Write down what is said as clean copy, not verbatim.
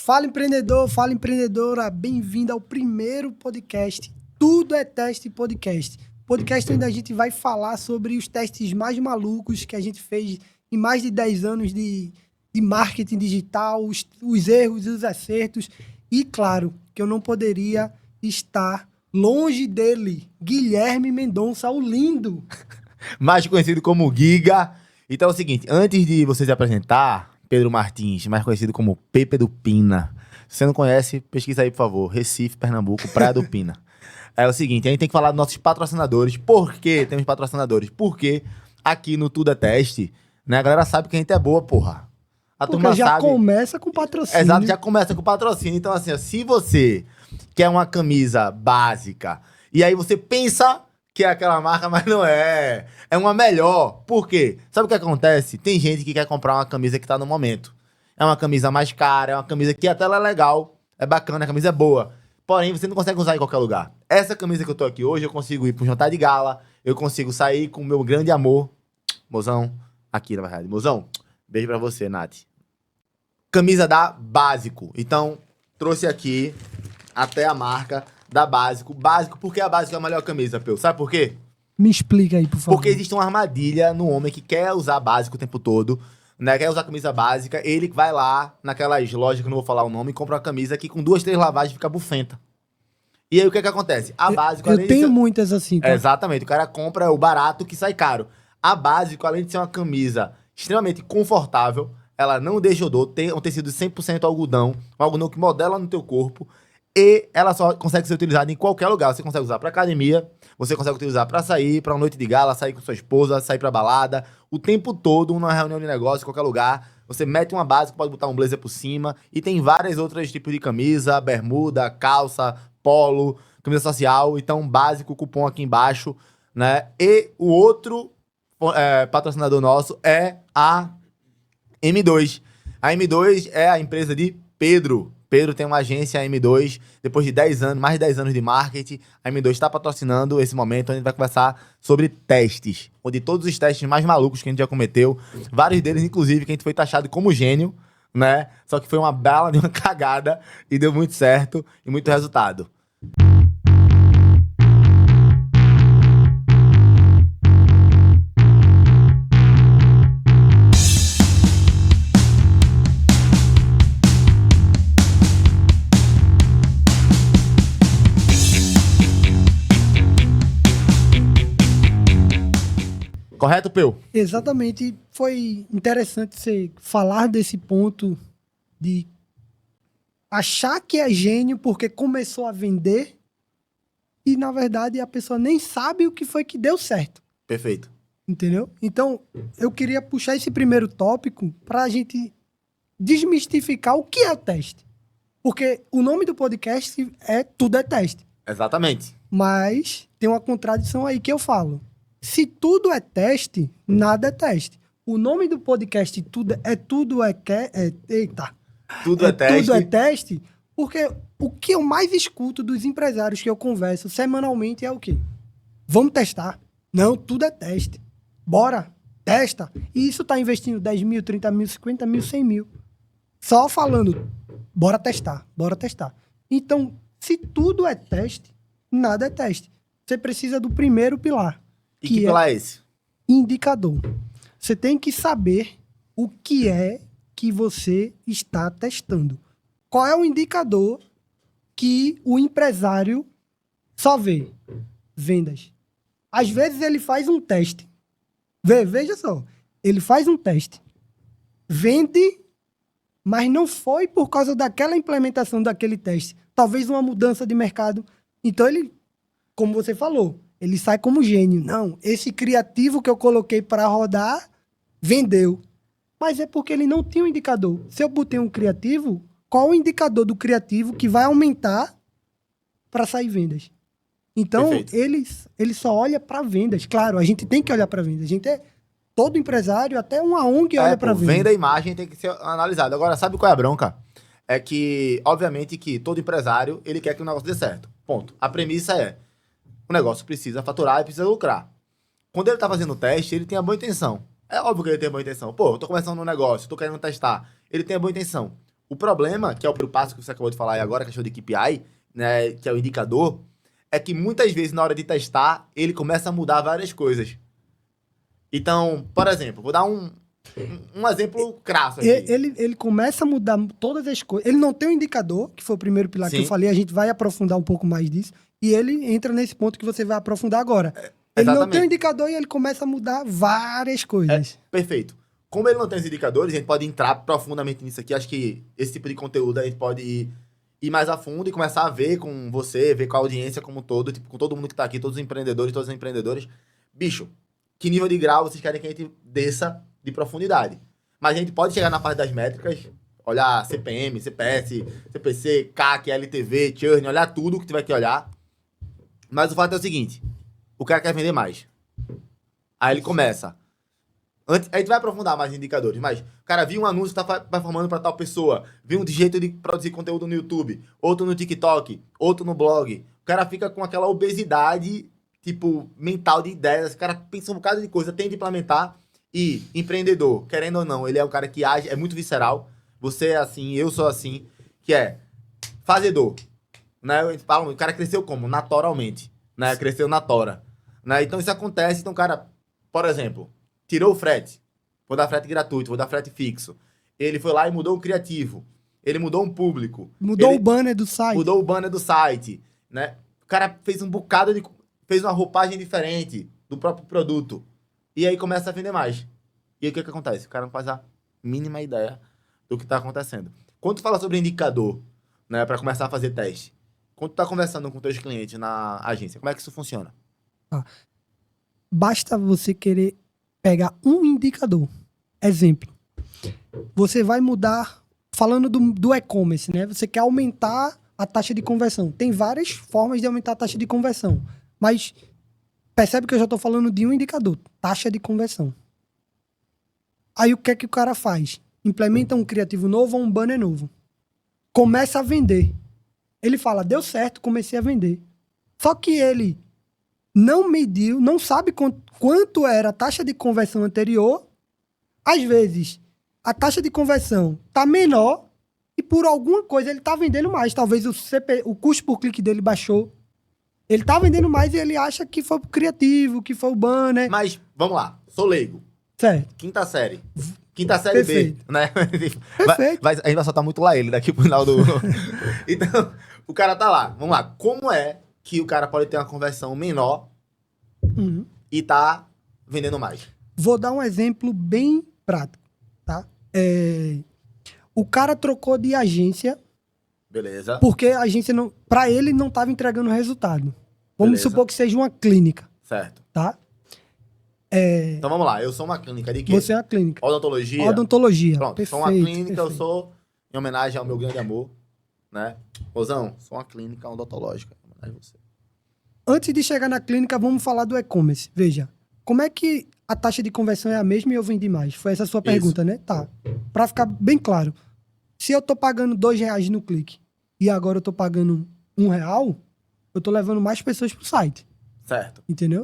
Fala empreendedor, fala empreendedora, bem-vindo ao primeiro podcast, Tudo é Teste Podcast. Podcast onde a gente vai falar sobre os testes mais malucos que a gente fez em mais de 10 anos de marketing digital, os erros e os acertos. E claro, que eu não poderia estar longe dele, Guilherme Mendonça, o lindo. Mais conhecido como Giga. Então é o seguinte, antes de você se apresentar, Pedro Martins, mais conhecido como Pepe do Pina. Se você não conhece, pesquisa aí, por favor. Recife, Pernambuco, Praia do Pina. É o seguinte, a gente tem que falar dos nossos patrocinadores. Por que temos patrocinadores? Porque aqui no Tudo é Teste, né, a galera sabe que a gente é boa, porra. A turma já sabe... começa com patrocínio. Exato, já começa com patrocínio. Então assim, ó, se você quer uma camisa básica e aí você pensa que é aquela marca, mas não é. É uma melhor. Por quê? Sabe o que acontece? Tem gente que quer comprar uma camisa que tá no momento. É uma camisa mais cara, é uma camisa que até ela é legal, é bacana, a camisa é boa. Porém, você não consegue usar em qualquer lugar. Essa camisa que eu tô aqui hoje, eu consigo ir pro jantar de gala, eu consigo sair com o meu grande amor. Mozão, aqui na verdade. Mozão, beijo pra você, Nath. Camisa da Básico. Então, trouxe aqui até a marca da Básico. Básico, por que a Básico é a melhor camisa, Peu? Sabe por quê? Me explica aí, por favor. Porque existe uma armadilha no homem que quer usar Básico o tempo todo, né? Quer usar camisa básica, ele vai lá naquelas lojas que eu não vou falar o nome e compra uma camisa que com 2, 3 lavagens fica bufenta. E aí o que acontece? A Básico, eu tenho muitas assim, tá? Exatamente, o cara compra o barato que sai caro. A Básico, além de ser uma camisa extremamente confortável, ela não deixa odor, tem um tecido 100% algodão, um algodão que modela no teu corpo, e ela só consegue ser utilizada em qualquer lugar. Você consegue usar pra academia, você consegue utilizar pra sair, pra uma noite de gala, sair com sua esposa, sair pra balada, o tempo todo, numa reunião de negócio, em qualquer lugar. Você mete uma básica, pode botar um blazer por cima, e tem vários outros tipos de camisa, bermuda, calça, polo, camisa social. Então, básico, cupom aqui embaixo, né? E o outro patrocinador nosso é a M2. A M2 é a empresa de Pedro. Pedro tem uma agência, a M2, depois de 10 anos, mais de 10 anos de marketing, a M2 está patrocinando esse momento onde a gente vai conversar sobre testes, onde todos os testes mais malucos que a gente já cometeu, vários deles, inclusive, que a gente foi taxado como gênio, né? Só que foi uma bela de uma cagada e deu muito certo e muito resultado. Correto, Peu? Exatamente. Foi interessante você falar desse ponto de achar que é gênio porque começou a vender e, na verdade, a pessoa nem sabe o que foi que deu certo. Perfeito. Entendeu? Então, eu queria puxar esse primeiro tópico para a gente desmistificar o que é o teste. Porque o nome do podcast é Tudo é Teste. Exatamente. Mas tem uma contradição aí que eu falo. Se tudo é teste, nada é teste. O nome do podcast Tudo é teste. Tudo é teste. Tudo é teste, porque o que eu mais escuto dos empresários que eu converso semanalmente é o quê? Vamos testar. Não, tudo é teste. Bora, testa. E isso tá investindo 10 mil, 30 mil, 50 mil, 100 mil. Só falando, bora testar, bora testar. Então, se tudo é teste, nada é teste. Você precisa do primeiro pilar. E que pilar é esse? Indicador. Você tem que saber o que é que você está testando. Qual é o indicador que o empresário só vê? Vendas. Às vezes ele faz um teste. Veja só. Ele faz um teste. Vende, mas não foi por causa daquela implementação daquele teste. Talvez uma mudança de mercado. Então ele, como você falou, ele sai como gênio. Não, esse criativo que eu coloquei para rodar, vendeu. Mas é porque ele não tinha um indicador. Se eu botei um criativo, qual o indicador do criativo que vai aumentar para sair vendas? Então, ele só olha para vendas. Claro, a gente tem que olhar para vendas. A gente é todo empresário, até uma ONG olha para vendas. Venda e imagem tem que ser analisado. Agora, sabe qual é a bronca? É que, obviamente, que todo empresário, ele quer que o negócio dê certo. Ponto. A premissa é, o negócio precisa faturar e precisa lucrar. Quando ele tá fazendo o teste, ele tem a boa intenção. É óbvio que ele tem a boa intenção. Pô, eu tô começando um negócio, tô querendo testar. Ele tem a boa intenção. O problema, que é o primeiro passo que você acabou de falar aí agora, questão de KPI, né, que é o indicador, é que muitas vezes na hora de testar, ele começa a mudar várias coisas. Então, por exemplo, vou dar um exemplo crasso aqui. Ele começa a mudar todas as coisas. Ele não tem um indicador, que foi o primeiro pilar que eu falei, a gente vai aprofundar um pouco mais disso, e ele entra nesse ponto que você vai aprofundar agora. Ele não tem um indicador e ele começa a mudar várias coisas. Perfeito. Como ele não tem os indicadores, a gente pode entrar profundamente nisso aqui. Acho que esse tipo de conteúdo a gente pode ir mais a fundo e começar a ver com você, ver com a audiência como um todo, tipo, com todo mundo que tá aqui, todos os empreendedores, todas as empreendedoras. Bicho, que nível de grau vocês querem que a gente desça de profundidade? Mas a gente pode chegar na parte das métricas, olhar CPM, CPS, CPC, CAC, LTV, churn, olhar tudo que tiver que olhar. Mas o fato é o seguinte, o cara quer vender mais. Aí ele começa. Antes, a gente vai aprofundar mais indicadores, mas o cara viu um anúncio que tá performando para tal pessoa, viu um jeito de produzir conteúdo no YouTube, outro no TikTok, outro no blog. O cara fica com aquela obesidade, tipo, mental de ideias. O cara pensa um bocado de coisa, tem de implementar. E empreendedor, querendo ou não, ele é o cara que age, é muito visceral. Você é assim, eu sou assim, que é fazedor. Né? O cara cresceu como? Naturalmente. Né? Cresceu na tora. Né? Então isso acontece, então o cara, por exemplo, tirou o frete. Vou dar frete gratuito, vou dar frete fixo. Ele foi lá e mudou o criativo. Ele mudou um público. Mudou o banner do site. Mudou o banner do site. Né? O cara fez um bocado de... Fez uma roupagem diferente do próprio produto. E aí começa a vender mais. E aí o que acontece? O cara não faz a mínima ideia do que está acontecendo. Quando tu fala sobre indicador, né, para começar a fazer teste, quando tu tá conversando com teus clientes na agência, como é que isso funciona? Basta você querer pegar um indicador. Exemplo. Você vai mudar, falando do e-commerce, né? Você quer aumentar a taxa de conversão. Tem várias formas de aumentar a taxa de conversão. Mas percebe que eu já estou falando de um indicador. Taxa de conversão. Aí o que é que o cara faz? Implementa um criativo novo ou um banner novo. Começa a vender. Ele fala, deu certo, comecei a vender. Só que ele não mediu, não sabe quanto era a taxa de conversão anterior. Às vezes, a taxa de conversão tá menor e por alguma coisa ele tá vendendo mais. Talvez o custo por clique dele baixou. Ele tá vendendo mais e ele acha que foi o criativo, que foi o banner. Mas, vamos lá, sou leigo. Certo. Quinta série Perfeito. B, né? Perfeito. A gente vai soltar muito lá ele daqui pro final do... Então, o cara tá lá. Vamos lá. Como é que o cara pode ter uma conversão menor e tá vendendo mais? Vou dar um exemplo bem prático, tá? O cara trocou de agência. Beleza. Porque a agência, para ele, não estava entregando resultado. Vamos supor que seja uma clínica. Certo. Tá? Então vamos lá, eu sou uma clínica de quê? Você é uma clínica. Odontologia? Odontologia. Pronto, Perfeito, sou uma clínica, perfeito. eu sou em homenagem ao meu grande amor, né? Rosão, sou uma clínica odontológica, em homenagem a você. Antes de chegar na clínica, vamos falar do e-commerce. Veja, como é que a taxa de conversão é a mesma e eu vendi mais? Foi essa a sua pergunta, né? Tá. Para ficar bem claro, se eu tô pagando R$2 no clique e agora eu tô pagando R$1, eu tô levando mais pessoas pro site. Certo. Entendeu?